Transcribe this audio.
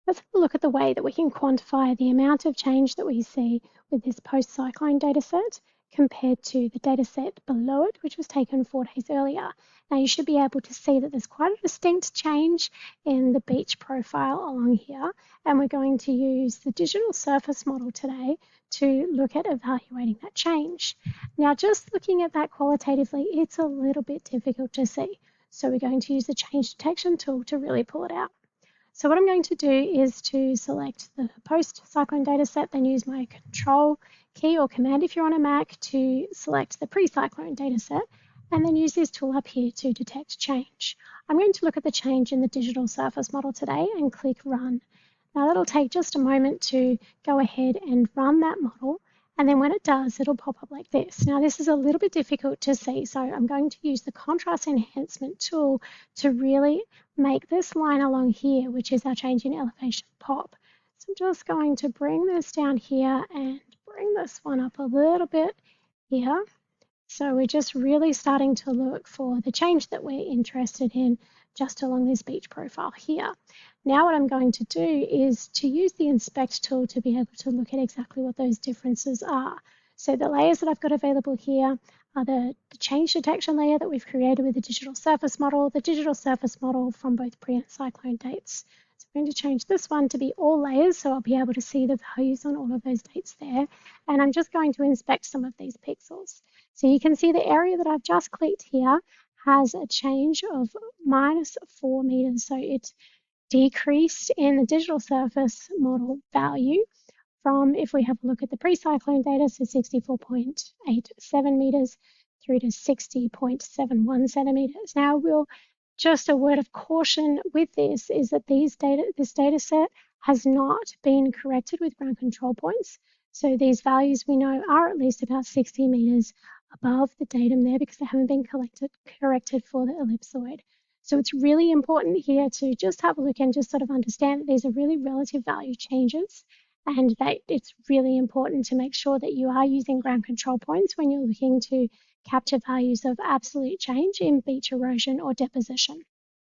Let's have a look at the way that we can quantify the amount of change that we see with this post-cyclone dataset compared to the dataset below it, which was taken 4 days earlier. Now you should be able to see that there's quite a distinct change in the beach profile along here, and we're going to use the digital surface model today to look at evaluating that change. Now just looking at that qualitatively, it's a little bit difficult to see. So we're going to use the change detection tool to really pull it out. So what I'm going to do is to select the post-cyclone dataset, then use my control key or command if you're on a Mac to select the pre-cyclone dataset, and then use this tool up here to detect change. I'm going to look at the change in the digital surface model today and click Run. Now that'll take just a moment to go ahead and run that model, and then when it does, it'll pop up like this. Now this is a little bit difficult to see, so I'm going to use the contrast enhancement tool to really make this line along here, which is our change in elevation, pop. So I'm just going to bring this down here and bring this one up a little bit here. So we're just really starting to look for the change that we're interested in just along this beach profile here. Now what I'm going to do is to use the inspect tool to be able to look at exactly what those differences are. So the layers that I've got available here are the change detection layer that we've created with the digital surface model from both pre and cyclone dates. So I'm going to change this one to be all layers, so I'll be able to see the values on all of those dates there. And I'm just going to inspect some of these pixels. So you can see the area that I've just clicked here has a change of -4 meters. So it decreased in the digital surface model value from, if we have a look at the pre-cyclone data, so 64.87 meters through to 60.71 centimeters. Now, just a word of caution with this is that this data set has not been corrected with ground control points. So these values we know are at least about 60 meters above the datum there because they haven't been corrected for the ellipsoid. So it's really important here to just have a look and just sort of understand that these are really relative value changes, and that it's really important to make sure that you are using ground control points when you're looking to capture values of absolute change in beach erosion or deposition.